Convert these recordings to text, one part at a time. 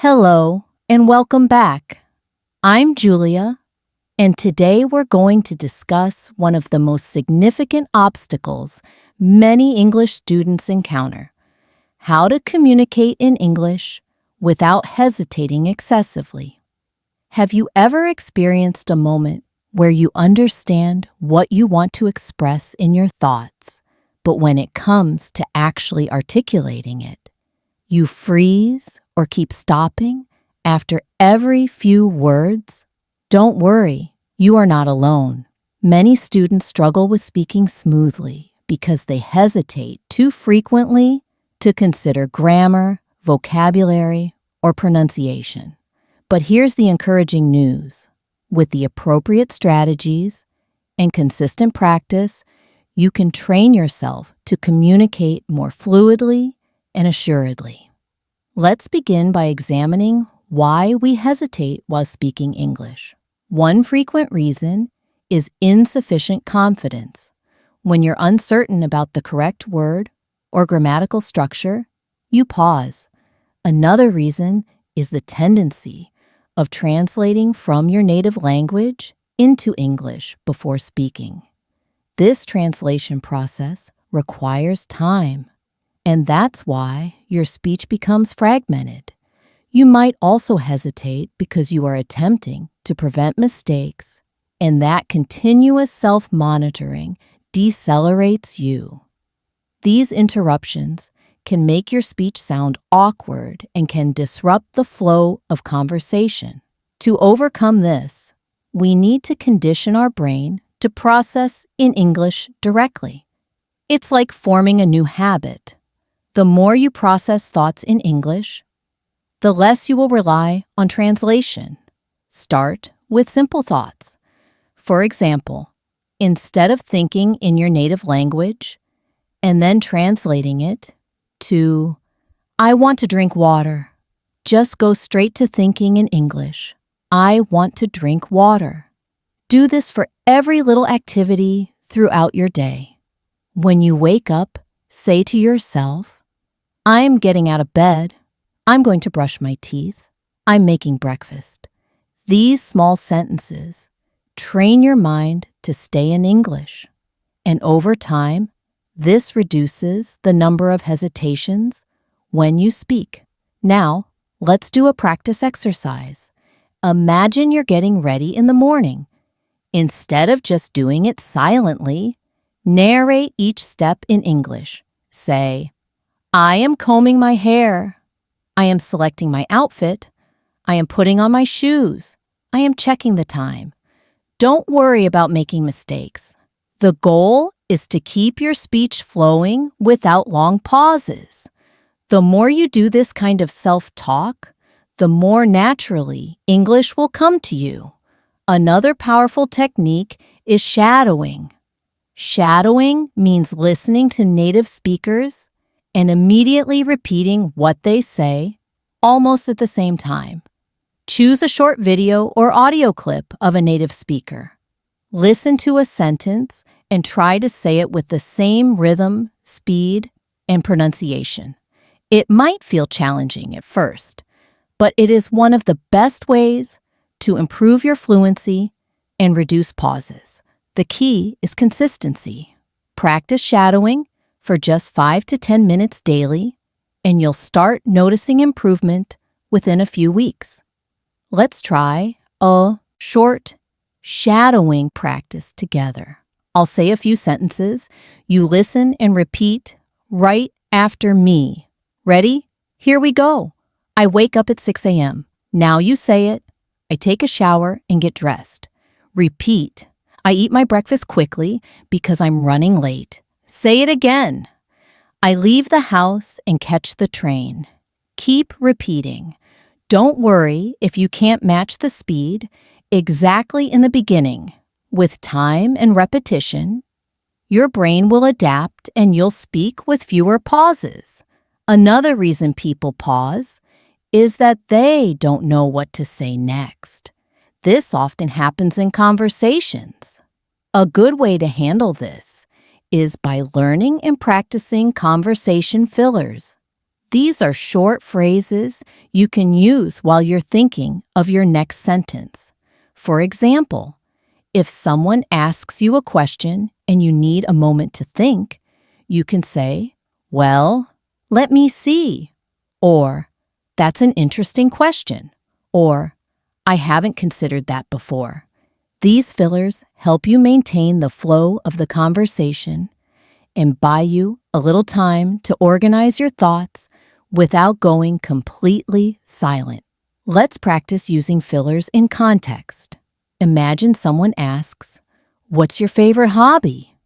Hello, and welcome back. I'm Julia, and today we're going to discuss one of the most significant obstacles many English students encounter: how to communicate in English without hesitating excessively. Have you ever experienced a moment where you understand what you want to express in your thoughts, but when it comes to actually articulating it, you freeze or keep stopping after every few words? Don't worry, you are not alone. Many students struggle with speaking smoothly because they hesitate too frequently to consider grammar, vocabulary, or pronunciation. But here's the encouraging news. With the appropriate strategies and consistent practice, you can train yourself to communicate more fluidly and assuredly. Let's begin by examining why we hesitate while speaking English. One frequent reason is insufficient confidence. When you're uncertain about the correct word or grammatical structure, you pause. Another reason is the tendency of translating from your native language into English before speaking. This translation process requires time, and that's why your speech becomes fragmented. You might also hesitate because you are attempting to prevent mistakes, and that continuous self-monitoring decelerates you. These interruptions can make your speech sound awkward and can disrupt the flow of conversation. To overcome this, we need to condition our brain to process in English directly. It's like forming a new habit. The more you process thoughts in English, the less you will rely on translation. Start with simple thoughts. For example, instead of thinking in your native language and then translating it to, "I want to drink water," just go straight to thinking in English. I want to drink water. Do this for every little activity throughout your day. When you wake up, say to yourself, "I'm getting out of bed. I'm going to brush my teeth. I'm making breakfast." These small sentences train your mind to stay in English, and over time, this reduces the number of hesitations when you speak. Now, let's do a practice exercise. Imagine you're getting ready in the morning. Instead of just doing it silently, narrate each step in English. Say, "I am combing my hair. I am selecting my outfit. I am putting on my shoes. I am checking the time." Don't worry about making mistakes. The goal is to keep your speech flowing without long pauses. The more you do this kind of self-talk, the more naturally English will come to you. Another powerful technique is shadowing. Shadowing means listening to native speakers and immediately repeating what they say, almost at the same time. Choose a short video or audio clip of a native speaker. Listen to a sentence and try to say it with the same rhythm, speed, and pronunciation. It might feel challenging at first, but it is one of the best ways to improve your fluency and reduce pauses. The key is consistency. Practice shadowing for just 5 to 10 minutes daily, and you'll start noticing improvement within a few weeks. Let's try a short shadowing practice together. I'll say a few sentences. You listen and repeat right after me. Ready? Here we go. I wake up at 6 a.m. Now you say it. I take a shower and get dressed. Repeat. I eat my breakfast quickly because I'm running late. Say it again. I leave the house and catch the train. Keep repeating. Don't worry if you can't match the speed exactly in the beginning. With time and repetition, your brain will adapt and you'll speak with fewer pauses. Another reason people pause is that they don't know what to say next. This often happens in conversations. A good way to handle this is by learning and practicing conversation fillers. These are short phrases you can use while you're thinking of your next sentence. For example, if someone asks you a question and you need a moment to think, you can say, "Well, let me see," or "That's an interesting question," or "I haven't considered that before." These fillers help you maintain the flow of the conversation and buy you a little time to organize your thoughts without going completely silent. Let's practice using fillers in context. Imagine someone asks, "What's your favorite hobby?"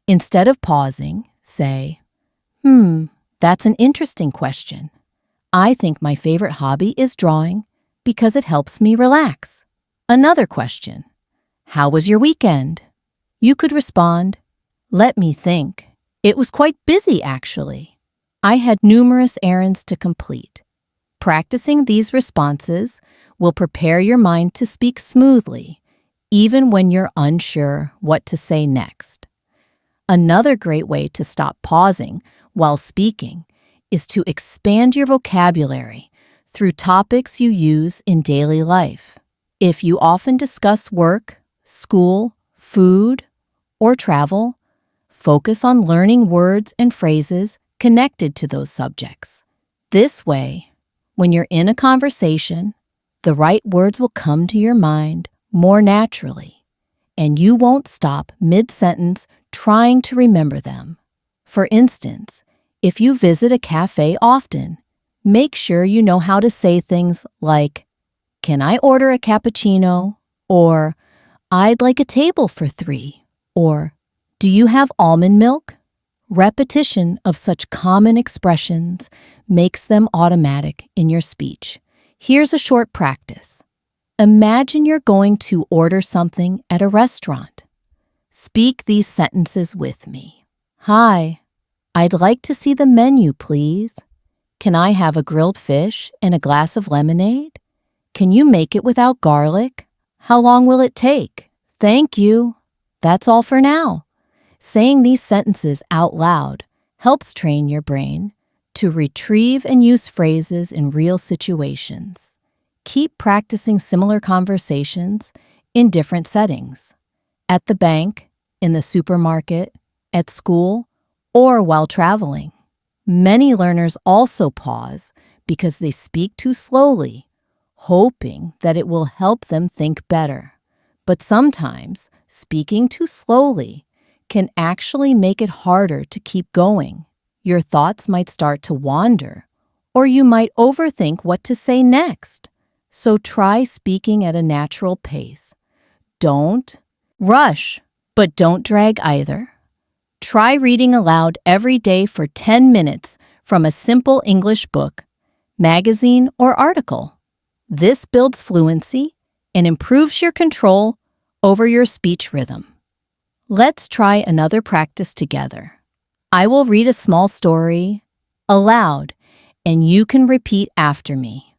Instead of pausing, say, "That's an interesting question. I think my favorite hobby is drawing because it helps me relax." Another question, "How was your weekend?" You could respond, "Let me think. It was quite busy, actually. I had numerous errands to complete." Practicing these responses will prepare your mind to speak smoothly, even when you're unsure what to say next. Another great way to stop pausing while speaking is to expand your vocabulary through topics you use in daily life. If you often discuss work, school, food, or travel, focus on learning words and phrases connected to those subjects. This way, when you're in a conversation, the right words will come to your mind more naturally, and you won't stop mid-sentence trying to remember them. For instance, if you visit a cafe often, make sure you know how to say things like, "Can I order a cappuccino?" or "I'd like a table for 3," or "Do you have almond milk?" Repetition of such common expressions makes them automatic in your speech. Here's a short practice. Imagine you're going to order something at a restaurant. Speak these sentences with me. "Hi, I'd like to see the menu, please. Can I have a grilled fish and a glass of lemonade? Can you make it without garlic? How long will it take? Thank you. That's all for now." Saying these sentences out loud helps train your brain to retrieve and use phrases in real situations. Keep practicing similar conversations in different settings. At the bank, in the supermarket, at school, or while traveling. Many learners also pause because they speak too slowly, hoping that it will help them think better. But sometimes speaking too slowly can actually make it harder to keep going. Your thoughts might start to wander, or you might overthink what to say next. So try speaking at a natural pace. Don't rush, but don't drag either. Try reading aloud every day for 10 minutes from a simple English book, magazine, or article. This builds fluency and improves your control over your speech rhythm. Let's try another practice together. I will read a small story aloud, and you can repeat after me.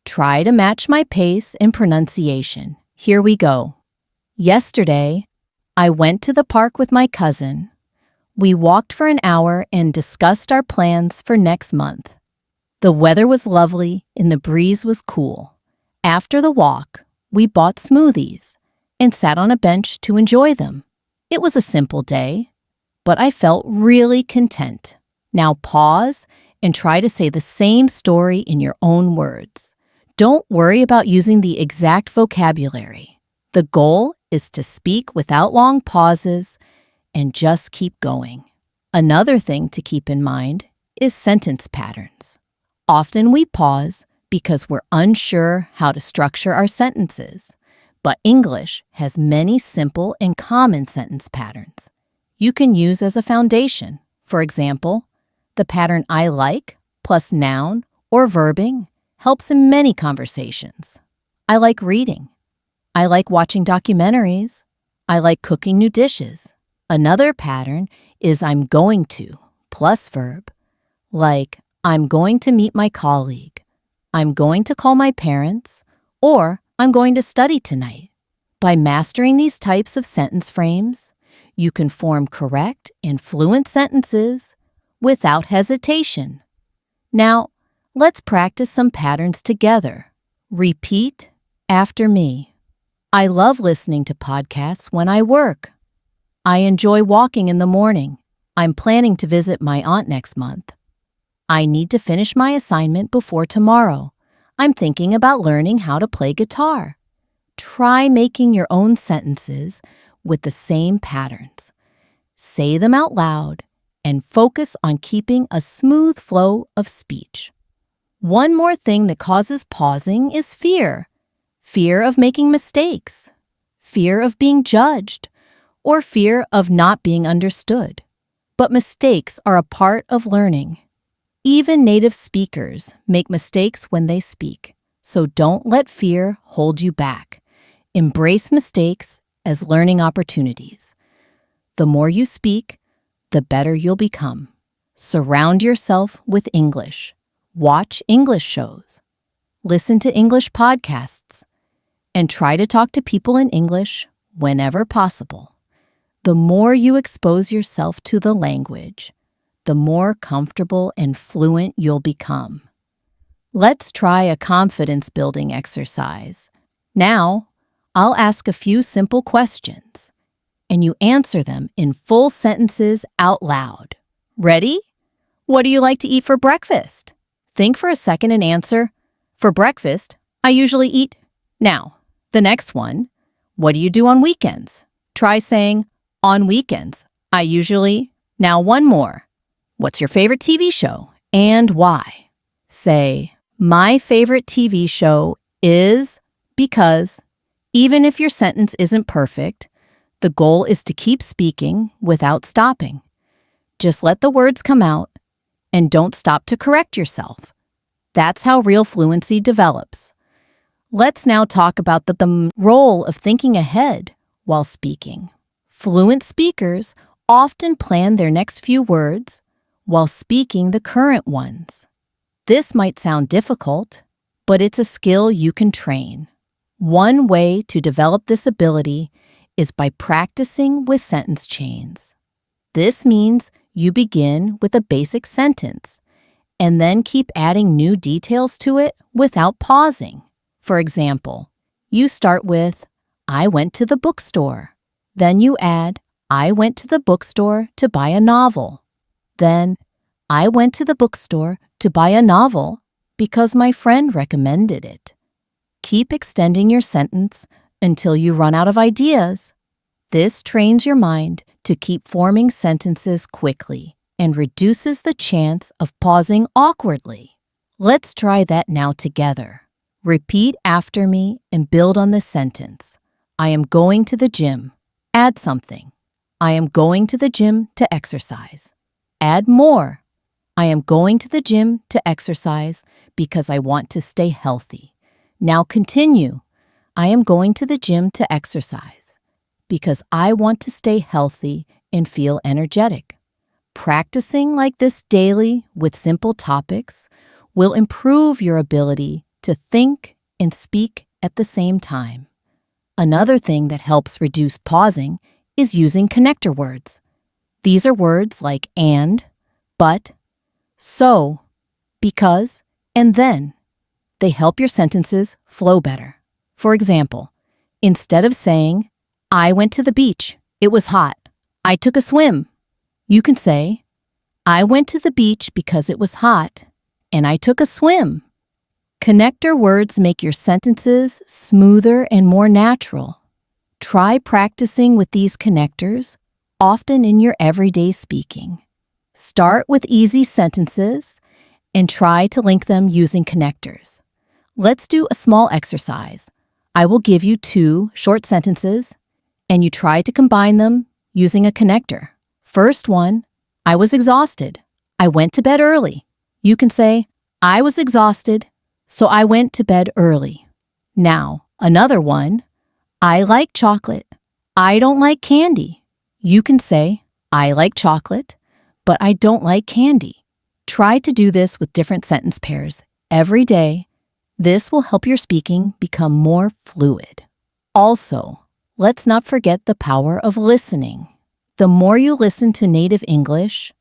Try to match my pace and pronunciation. Here we go. Yesterday, I went to the park with my cousin. We walked for an hour and discussed our plans for next month. The weather was lovely and the breeze was cool. After the walk, we bought smoothies and sat on a bench to enjoy them. It was a simple day, but I felt really content. Now pause and try to say the same story in your own words. Don't worry about using the exact vocabulary. The goal is to speak without long pauses and just keep going. Another thing to keep in mind is sentence patterns. Often we pause because we're unsure how to structure our sentences, but English has many simple and common sentence patterns you can use as a foundation. For example, the pattern "I like" plus noun or verbing helps in many conversations. I like reading. I like watching documentaries. I like cooking new dishes. Another pattern is "I'm going to" plus verb, like "I'm going to meet my colleague," "I'm going to call my parents," or "I'm going to study tonight." By mastering these types of sentence frames, you can form correct and fluent sentences without hesitation. Now, let's practice some patterns together. Repeat after me. I love listening to podcasts when I work. I enjoy walking in the morning. I'm planning to visit my aunt next month. I need to finish my assignment before tomorrow. I'm thinking about learning how to play guitar. Try making your own sentences with the same patterns. Say them out loud and focus on keeping a smooth flow of speech. One more thing that causes pausing is fear. Fear of making mistakes, fear of being judged, or fear of not being understood. But mistakes are a part of learning. Even native speakers make mistakes when they speak, so don't let fear hold you back. Embrace mistakes as learning opportunities. The more you speak, the better you'll become. Surround yourself with English. Watch English shows. Listen to English podcasts. And try to talk to people in English whenever possible. The more you expose yourself to the language, the more comfortable and fluent you'll become. Let's try a confidence-building exercise. Now, I'll ask a few simple questions, and you answer them in full sentences out loud. Ready? What do you like to eat for breakfast? Think for a second and answer. For breakfast, I usually eat. Now, the next one, what do you do on weekends? Try saying, on weekends, I usually. Now one more. What's your favorite TV show and why? Say, my favorite TV show is because. Even if your sentence isn't perfect, the goal is to keep speaking without stopping. Just let the words come out and don't stop to correct yourself. That's how real fluency develops. Let's now talk about the role of thinking ahead while speaking. Fluent speakers often plan their next few words while speaking the current ones. This might sound difficult, but it's a skill you can train. One way to develop this ability is by practicing with sentence chains. This means you begin with a basic sentence and then keep adding new details to it without pausing. For example, you start with, I went to the bookstore. Then you add, I went to the bookstore to buy a novel. Then, I went to the bookstore to buy a novel because my friend recommended it. Keep extending your sentence until you run out of ideas. This trains your mind to keep forming sentences quickly and reduces the chance of pausing awkwardly. Let's try that now together. Repeat after me and build on this sentence. I am going to the gym. Add something. I am going to the gym to exercise. Add more. I am going to the gym to exercise because I want to stay healthy. Now continue. I am going to the gym to exercise because I want to stay healthy and feel energetic. Practicing like this daily with simple topics will improve your ability to think and speak at the same time. Another thing that helps reduce pausing is using connector words. These are words like and, but, so, because, and then. They help your sentences flow better. For example, instead of saying, I went to the beach, it was hot, I took a swim, you can say, I went to the beach because it was hot, and I took a swim. Connector words make your sentences smoother and more natural. Try practicing with these connectors, often in your everyday speaking. Start with easy sentences and try to link them using connectors. Let's do a small exercise. I will give you 2 short sentences, and you try to combine them using a connector. First one, I was exhausted. I went to bed early. You can say, I was exhausted, so I went to bed early. Now, another one, I like chocolate. I don't like candy. You can say, I like chocolate, but I don't like candy. Try to do this with different sentence pairs every day. This will help your speaking become more fluid. Also, let's not forget the power of listening. The more you listen to native English,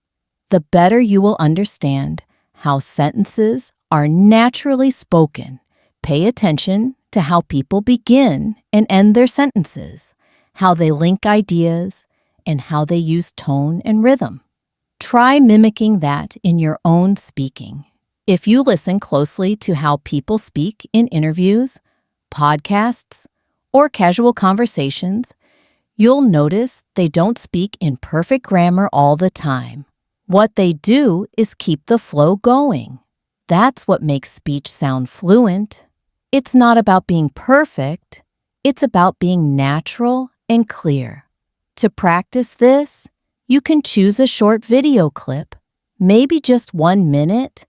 the better you will understand how sentences are naturally spoken. Pay attention to how people begin and end their sentences, how they link ideas, and how they use tone and rhythm. Try mimicking that in your own speaking. If you listen closely to how people speak in interviews, podcasts, or casual conversations, you'll notice they don't speak in perfect grammar all the time. What they do is keep the flow going. That's what makes speech sound fluent. It's not about being perfect. It's about being natural and clear. To practice this, you can choose a short video clip, maybe just 1 minute,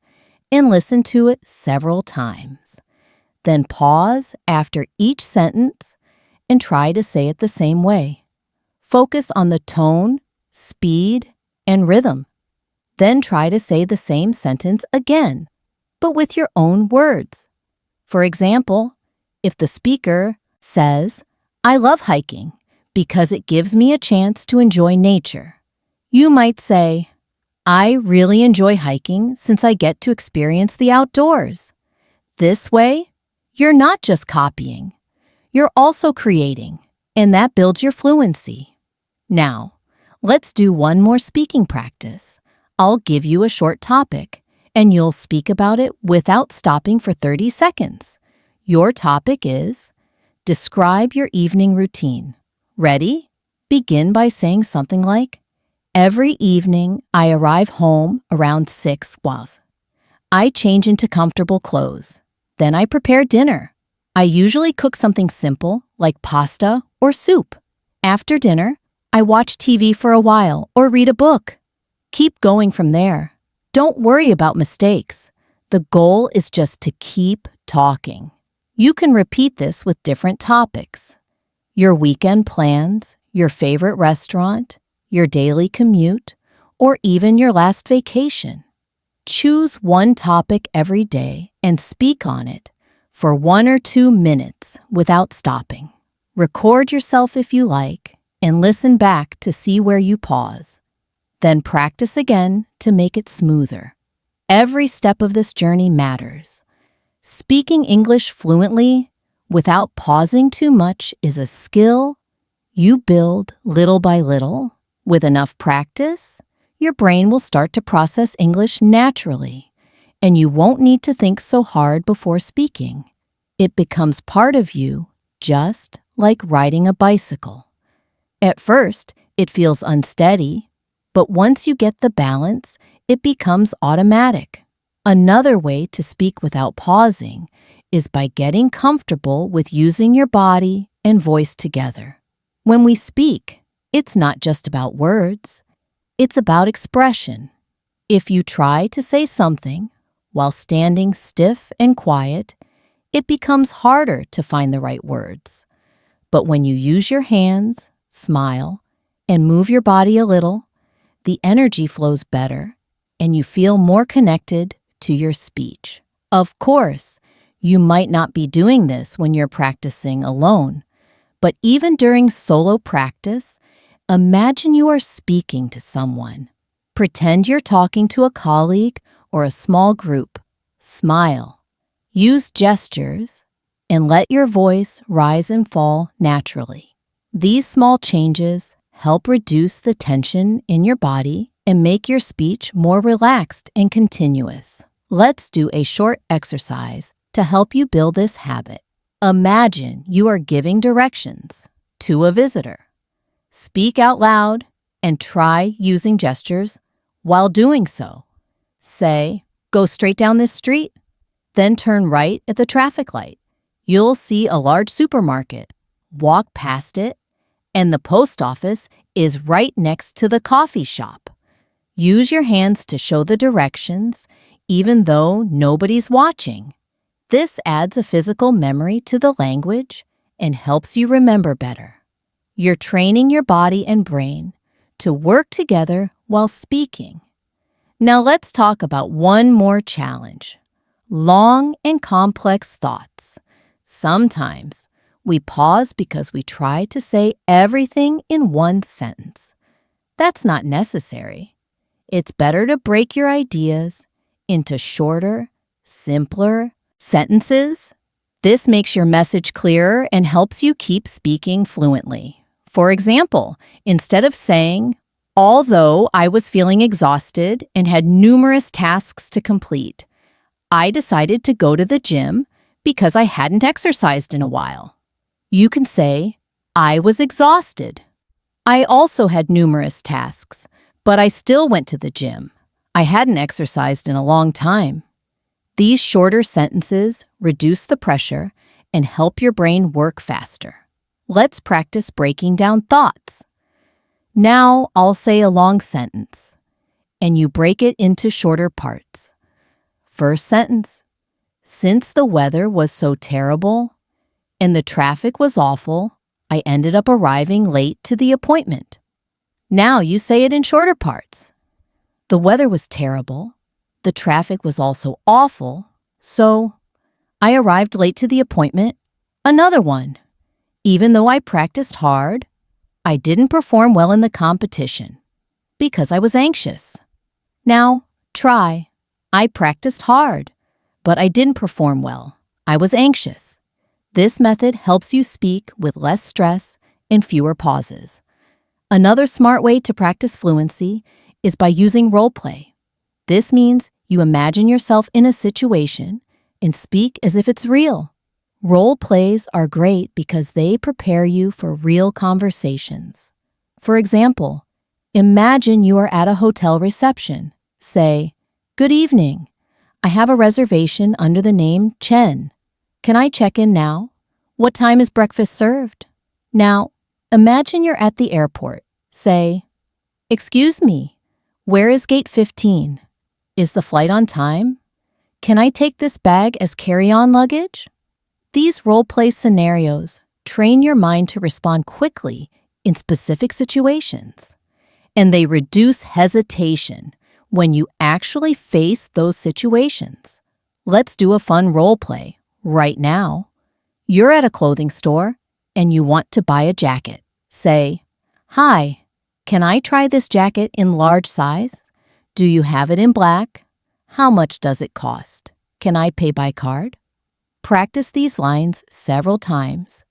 and listen to it several times. Then pause after each sentence and try to say it the same way. Focus on the tone, speed, and rhythm. Then try to say the same sentence again, but with your own words. For example, if the speaker says, "I love hiking because it gives me a chance to enjoy nature," you might say, "I really enjoy hiking since I get to experience the outdoors." This way, you're not just copying, you're also creating, and that builds your fluency. Now, let's do one more speaking practice. I'll give you a short topic, and you'll speak about it without stopping for 30 seconds. Your topic is, describe your evening routine. Ready? Begin by saying something like, "Every evening, I arrive home around 6 was. I change into comfortable clothes. Then I prepare dinner. I usually cook something simple like pasta or soup. After dinner, I watch TV for a while or read a book." Keep going from there. Don't worry about mistakes. The goal is just to keep talking. You can repeat this with different topics. Your weekend plans, your favorite restaurant, your daily commute, or even your last vacation. Choose one topic every day and speak on it for 1 or 2 minutes without stopping. Record yourself if you like and listen back to see where you pause. Then practice again to make it smoother. Every step of this journey matters. Speaking English fluently without pausing too much is a skill you build little by little. With enough practice, your brain will start to process English naturally, and you won't need to think so hard before speaking. It becomes part of you, just like riding a bicycle. At first, it feels unsteady, but once you get the balance, it becomes automatic. Another way to speak without pausing is by getting comfortable with using your body and voice together. When we speak, it's not just about words, it's about expression. If you try to say something while standing stiff and quiet, it becomes harder to find the right words. But when you use your hands, smile, and move your body a little, the energy flows better and you feel more connected to your speech. Of course, you might not be doing this when you're practicing alone, but even during solo practice, imagine you are speaking to someone. Pretend you're talking to a colleague or a small group. Smile. Use gestures and let your voice rise and fall naturally. These small changes help reduce the tension in your body and make your speech more relaxed and continuous. Let's do a short exercise to help you build this habit. Imagine you are giving directions to a visitor. Speak out loud and try using gestures while doing so. Say, "Go straight down this street, then turn right at the traffic light. You'll see a large supermarket. Walk past it, and the post office is right next to the coffee shop." Use your hands to show the directions, even though nobody's watching. This adds a physical memory to the language and helps you remember better. You're training your body and brain to work together while speaking. Now let's talk about one more challenge: long and complex thoughts. Sometimes we pause because we try to say everything in one sentence. That's not necessary. It's better to break your ideas into shorter, simpler sentences. This makes your message clearer and helps you keep speaking fluently. For example, instead of saying, although I was feeling exhausted and had numerous tasks to complete, I decided to go to the gym because I hadn't exercised in a while. You can say, I was exhausted. I also had numerous tasks, but I still went to the gym. I hadn't exercised in a long time. These shorter sentences reduce the pressure and help your brain work faster. Let's practice breaking down thoughts. Now I'll say a long sentence, and you break it into shorter parts. First sentence, since the weather was so terrible and the traffic was awful, I ended up arriving late to the appointment. Now you say it in shorter parts. The weather was terrible. The traffic was also awful, so I arrived late to the appointment. Another one. Even though I practiced hard, I didn't perform well in the competition because I was anxious. Now, try. I practiced hard, but I didn't perform well. I was anxious. This method helps you speak with less stress and fewer pauses. Another smart way to practice fluency is by using role play. This means you imagine yourself in a situation and speak as if it's real. Role plays are great because they prepare you for real conversations. For example, imagine you are at a hotel reception. Say, "Good evening. I have a reservation under the name Chen. Can I check in now? What time is breakfast served?" Now, imagine you're at the airport. Say, "Excuse me, where is gate 15? Is the flight on time? Can I take this bag as carry-on luggage?" These role-play scenarios train your mind to respond quickly in specific situations, and they reduce hesitation when you actually face those situations. Let's do a fun role-play right now. You're at a clothing store and you want to buy a jacket. Say, "Hi, can I try this jacket in large size? Do you have it in black? How much does it cost? Can I pay by card?" Practice these lines several times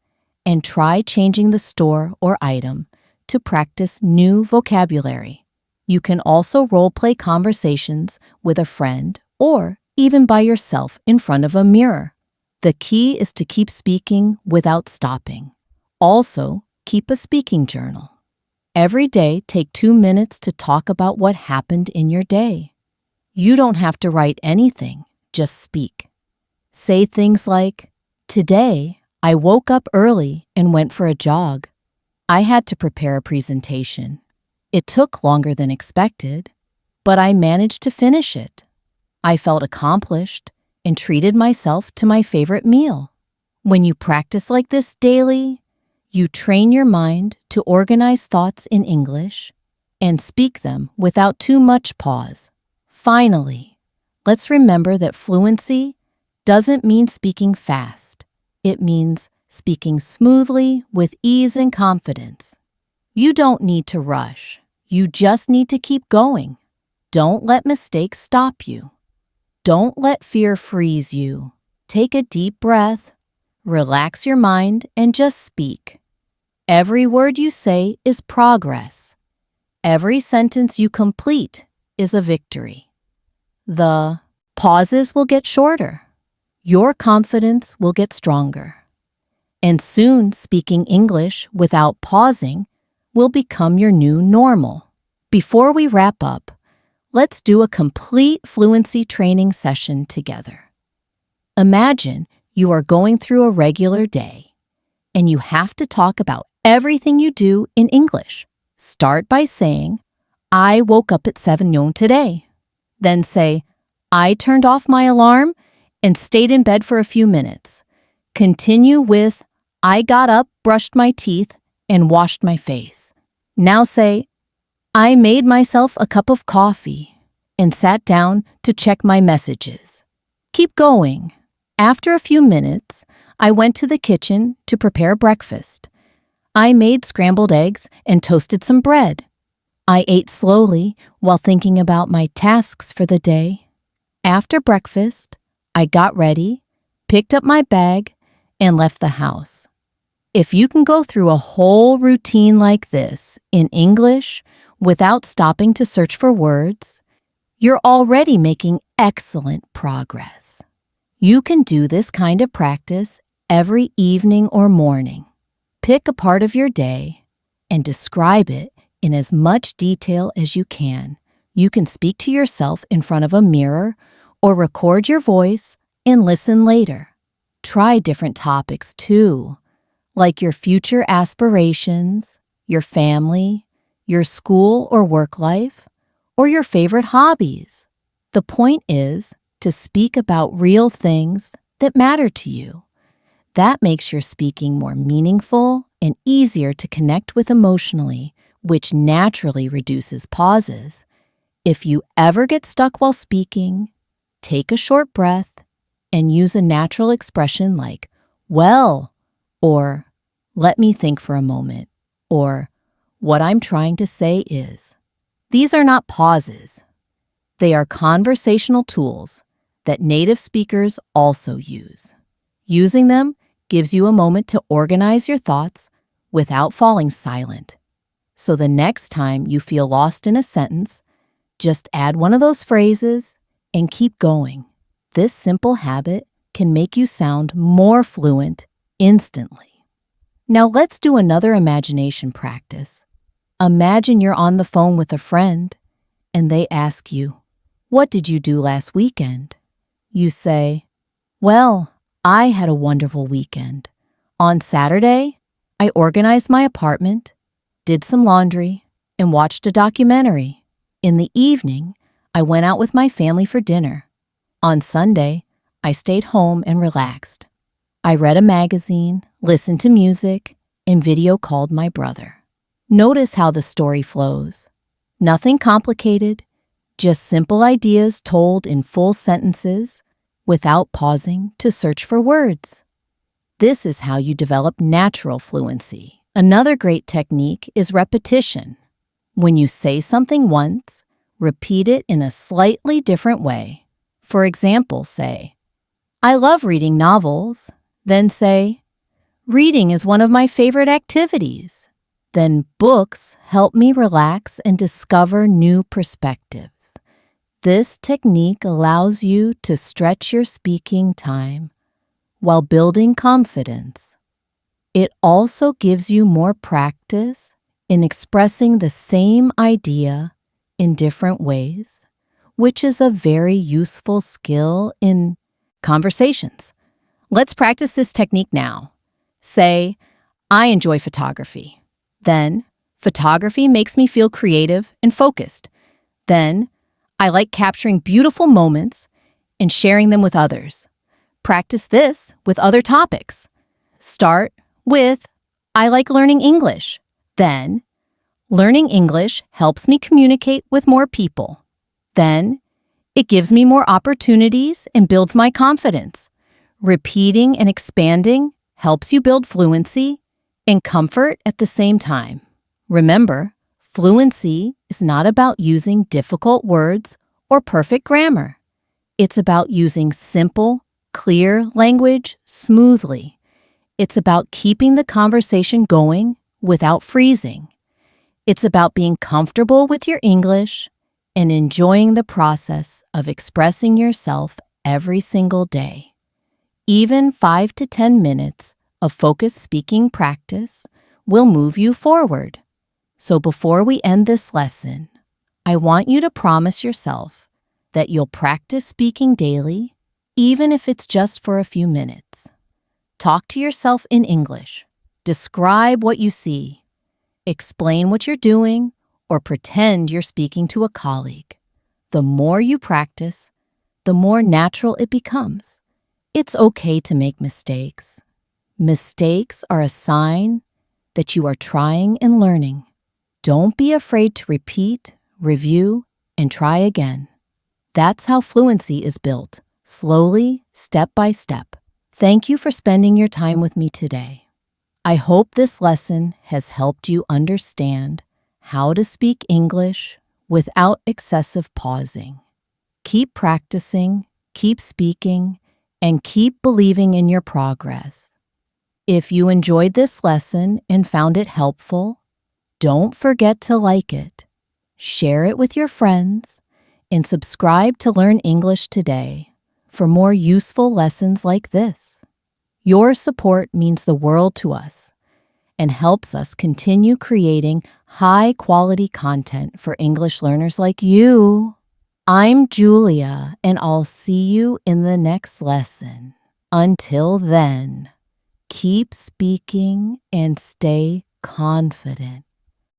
and try changing the store or item to practice new vocabulary. You can also role-play conversations with a friend or even by yourself in front of a mirror. The key is to keep speaking without stopping. Also, keep a speaking journal. Every day, take 2 minutes to talk about what happened in your day. You don't have to write anything, just speak. Say things like, "Today, I woke up early and went for a jog. I had to prepare a presentation. It took longer than expected, but I managed to finish it. I felt accomplished and treated myself to my favorite meal." When you practice like this daily, you train your mind to organize thoughts in English and speak them without too much pause. Finally, let's remember that fluency doesn't mean speaking fast. It means speaking smoothly with ease and confidence. You don't need to rush. You just need to keep going. Don't let mistakes stop you. Don't let fear freeze you. Take a deep breath, relax your mind, and just speak. Every word you say is progress. Every sentence you complete is a victory. The pauses will get shorter. Your confidence will get stronger. And soon, speaking English without pausing will become your new normal. Before we wrap up, let's do a complete fluency training session together. Imagine you are going through a regular day, and you have to talk about everything you do in English. Start by saying, "I woke up at 7 noon today." Then say, "I turned off my alarm and stayed in bed for a few minutes." Continue with, "I got up, brushed my teeth, and washed my face." Now say, "I made myself a cup of coffee and sat down to check my messages." Keep going. After a few minutes, I went to the kitchen to prepare breakfast. I made scrambled eggs and toasted some bread. I ate slowly while thinking about my tasks for the day. After breakfast, I got ready, picked up my bag, and left the house. If you can go through a whole routine like this in English without stopping to search for words, you're already making excellent progress. You can do this kind of practice every evening or morning. Pick a part of your day and describe it in as much detail as you can. You can speak to yourself in front of a mirror or record your voice and listen later. Try different topics too, like your future aspirations, your family, your school or work life, or your favorite hobbies. The point is to speak about real things that matter to you. That makes your speaking more meaningful and easier to connect with emotionally, which naturally reduces pauses. If you ever get stuck while speaking, take a short breath and use a natural expression like, well, or let me think for a moment, or what I'm trying to say is. These are not pauses. They are conversational tools that native speakers also use. Using them gives you a moment to organize your thoughts without falling silent. So the next time you feel lost in a sentence, just add one of those phrases and keep going. This simple habit can make you sound more fluent instantly. Now let's do another imagination practice. Imagine you're on the phone with a friend and they ask you, "What did you do last weekend?" You say, "Well, I had a wonderful weekend. On Saturday, I organized my apartment, did some laundry, and watched a documentary. In the evening, I went out with my family for dinner. On Sunday, I stayed home and relaxed. I read a magazine, listened to music, and video called my brother." Notice how the story flows. Nothing complicated, just simple ideas told in full sentences without pausing to search for words. This is how you develop natural fluency. Another great technique is repetition. When you say something once, repeat it in a slightly different way. For example, say, "I love reading novels." Then say, "Reading is one of my favorite activities." Then books help me relax and discover new perspectives. This technique allows you to stretch your speaking time while building confidence. It also gives you more practice in expressing the same idea in different ways, which is a very useful skill in conversations. Let's practice this technique now. Say, "I enjoy photography." Then, "Photography makes me feel creative and focused." Then, "I like capturing beautiful moments and sharing them with others." Practice this with other topics. Start with, "I like learning English." Then, "Learning English helps me communicate with more people." Then, "It gives me more opportunities and builds my confidence." Repeating and expanding helps you build fluency and comfort at the same time. Remember, fluency is not about using difficult words or perfect grammar. It's about using simple, clear language smoothly. It's about keeping the conversation going without freezing. It's about being comfortable with your English and enjoying the process of expressing yourself every single day. Even 5 to 10 minutes of focused speaking practice will move you forward. So before we end this lesson, I want you to promise yourself that you'll practice speaking daily, even if it's just for a few minutes. Talk to yourself in English. Describe what you see. Explain what you're doing, or pretend you're speaking to a colleague. The more you practice, the more natural it becomes. It's okay to make mistakes. Mistakes are a sign that you are trying and learning. Don't be afraid to repeat, review, and try again. That's how fluency is built, slowly, step by step. Thank you for spending your time with me today. I hope this lesson has helped you understand how to speak English without excessive pausing. Keep practicing, keep speaking, and keep believing in your progress. If you enjoyed this lesson and found it helpful, don't forget to like it, share it with your friends, and subscribe to Learn English Today for more useful lessons like this. Your support means the world to us and helps us continue creating high-quality content for English learners like you. I'm Julia, and I'll see you in the next lesson. Until then, keep speaking and stay confident.